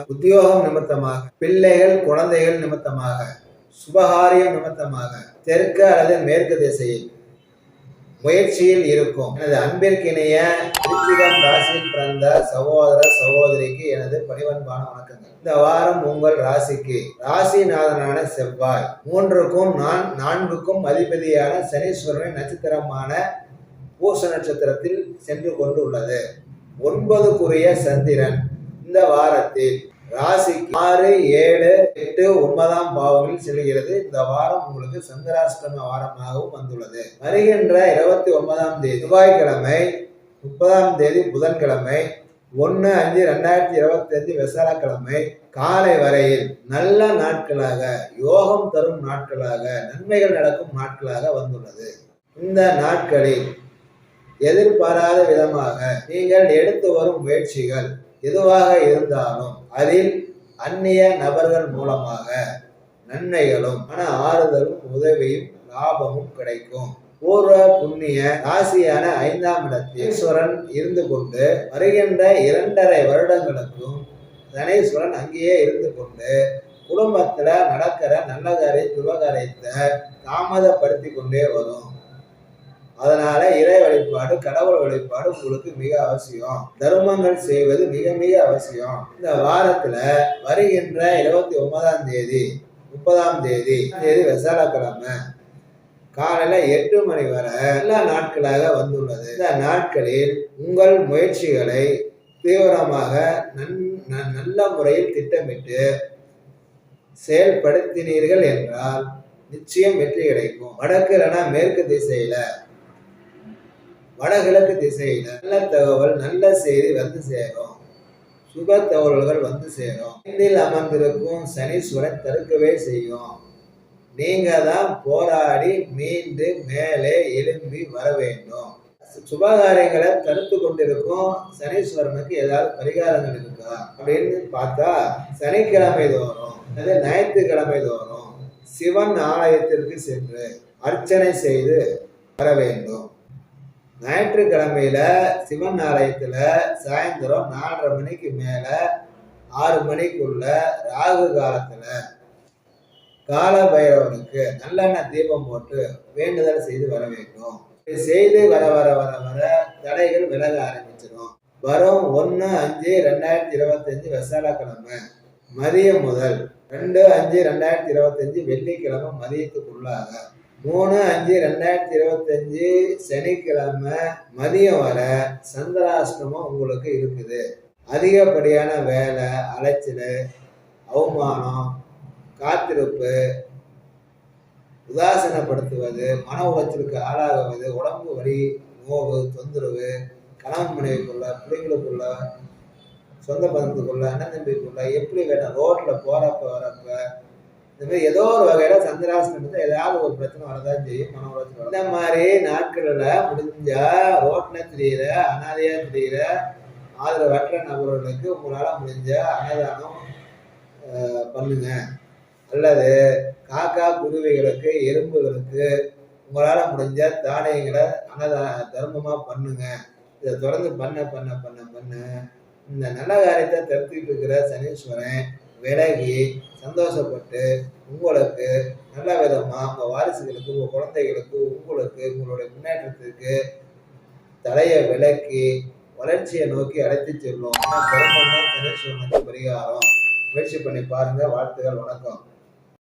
உத்தியோகம் நிமித்தமாக, பிள்ளைகள் குழந்தைகள் நிமித்தமாக, சுபகாரியம் நிமித்தமாக தெற்கு அல்லது மேற்கு திசையில் முயற்சியில் இருக்கும் எனது அன்பிற்கிணைய விருச்சிகம் ராசியில் பிறந்த சகோதர சகோதரிக்கு எனது பணிவன்பான வணக்கங்கள். இந்த வாரம் உங்கள் ராசிக்கு ராசிநாதனான செவ்வாய் 3க்கும் 4க்கும் அதிபதியான சனீஸ்வரனின் நட்சத்திரமான பூச நட்சத்திரத்தில் சென்று கொண்டு உள்ளது. 9க்குரிய சந்திரன் இந்த வாரத்தில் ராசிக்கு 6, 7, 8, 9ஆம் பாவங்களில் செல்கிறது. இந்த வாரம் உங்களுக்கு சந்திராஷ்டம வாரமாகவும் வந்துள்ளது. வருகின்ற 29ஆம் தேதி செவ்வாய்க்கிழமை, 30ஆம் தேதி புதன்கிழமை, 1/5/2025 விசாலக்கிழமை காலை வரையில் நல்ல நாட்களாக, யோகம் தரும் நாட்களாக, நன்மைகள் நடக்கும் நாட்களாக வந்துள்ளது. இந்த நாட்களில் எதிர்பாராத விதமாக நீங்கள் எடுத்து வரும் முயற்சிகள் எதுவாக இருந்தாலும் அதில் அந்நிய நபர்கள் மூலமாக நன்மைகளும் மன ஆறுதலும் உதவியும் லாபமும் கிடைக்கும். பூர்வ புண்ணிய ராசியான 5ஆம் இடத்தில் ஈஸ்வரன் இருந்து கொண்டு வருகின்ற 2.5 வருடங்களுக்கும் சனீஸ்வரன் அங்கேயே இருந்து கொண்டு குடும்பத்துல நடக்கிற நல்ல காரியம் சுபகாரியத்தை தாமதப்படுத்தி கொண்டே வரும். அதனால இறை வழிபாடு, கடவுள் வழிபாடு உங்களுக்கு மிக அவசியம். தர்மங்கள் செய்வது மிக மிக அவசியம். இந்த வாரத்துல வருகின்ற 29ஆம் தேதி, 30ஆம் தேதி விசாலக்கிழமை காலையில 8 மணி வரை எல்லா நாட்களாக வந்துள்ளது. இந்த நாட்களில் உங்கள் முயற்சிகளை தீவிரமாக நல்ல முறையில் திட்டமிட்டு செயல்படுத்தினீர்கள் என்றால் நிச்சயம் வெற்றி கிடைக்கும். வடக்கு இல்லைன்னா மேற்கு திசையில, வடகிழக்கு திசையில நல்ல தகவல், நல்ல செய்தி வந்து சேரும். சுப தகவல்கள் வந்து சேரும். இதில் அமர்ந்திருக்கும் சனீஸ்வரன் தடுக்கவே செய்யும். நீங்க தான் போராடி மீண்டு மேலே எழும்பி வர வேண்டும். சுபகாரியங்களை தடுத்து கொண்டிருக்கும் சனீஸ்வரனுக்கு ஏதாவது பரிகாரங்கள் இருக்கா அப்படின்னு பார்த்தா, சனிக்கிழமை தோறும் அல்லது ஞாயிற்றுக்கிழமை தோறும் சிவன் ஆலயத்திற்கு சென்று அர்ச்சனை செய்து வர வேண்டும். ஞாயிற்றுக்கிழமையில சிவன் ஆலயத்துல சாயந்தரம் 4:30 மணிக்கு மேல 6 மணிக்குள்ள ராகு காலத்துல கால பைரவனுக்கு நல்லெண்ணெய் தீபம் போட்டு வேண்டுதல் செய்து வர வேண்டும். செய்து வர வர வர வர தடைகள் விலக ஆரம்பிச்சிடும். வரும் 1/5/2025 விசாலக்கிழமை மதியம் முதல் 2/5/2025 வெள்ளிக்கிழமை மதியத்துக்குள்ளாக 3/5/2025 சனிக்கிழமை மதியம் வர சந்திராஷ்டமம் உங்களுக்கு இருக்குது. அதிகப்படியான வேலை, அலைச்சல், அவமானம், காத்திருப்பு, உதாசீனப்படுத்துவது, மன உளைச்சலுக்கு ஆளாகுவது, உடம்பு வலி, நோவு, தொந்தரவு, கணவன் மனைவிக்குள்ள, பிள்ளைங்களுக்குள்ள, சொந்த பந்தத்துக்குள்ள, அண்ணன் தம்பிக்குள்ள, எப்படி வேணும் ரோட்ல போறப்ப வரப்ப இந்த மாதிரி ஏதோ ஒரு வகையில சந்திராஷ்டமத்தை ஏதாவது ஒரு பிரச்சனை வரதான் செய்யும். மன உளைச்சல். இந்த மாதிரி நாட்களில் முடிஞ்சா ரோட்ல தெரியுற, அனாதையா தெரியுற ஆதரவற்ற நபர்களுக்கு உங்களால முடிஞ்ச அன்னதானம் பண்ணுங்க. அல்லது காக்கா குருவிகளுக்கு, எறும்புகளுக்கு உங்களால முடிஞ்ச தானியங்களை தர்மமா பண்ணுங்க. இதை தொடர்ந்து பண்ண பண்ண பண்ண பண்ண இந்த நல்ல காரியத்தை தடுத்துக்கிட்டு இருக்கிற சனீஸ்வரன் விலகி சந்தோஷப்பட்டு உங்களுக்கு நல்ல விதமா உங்க வாரிசுகளுக்கு, உங்க குழந்தைகளுக்கு, உங்களுக்கு, உங்களுடைய முன்னேற்றத்திற்கு தடையை விலக்கி வளர்ச்சியை நோக்கி அழைத்து செல்லும். தர்மம் தான் சனீஸ்வரனுக்கு பரிகாரம். முயற்சி பண்ணி பாருங்க. வாழ்த்துக்கள். வணக்கம்.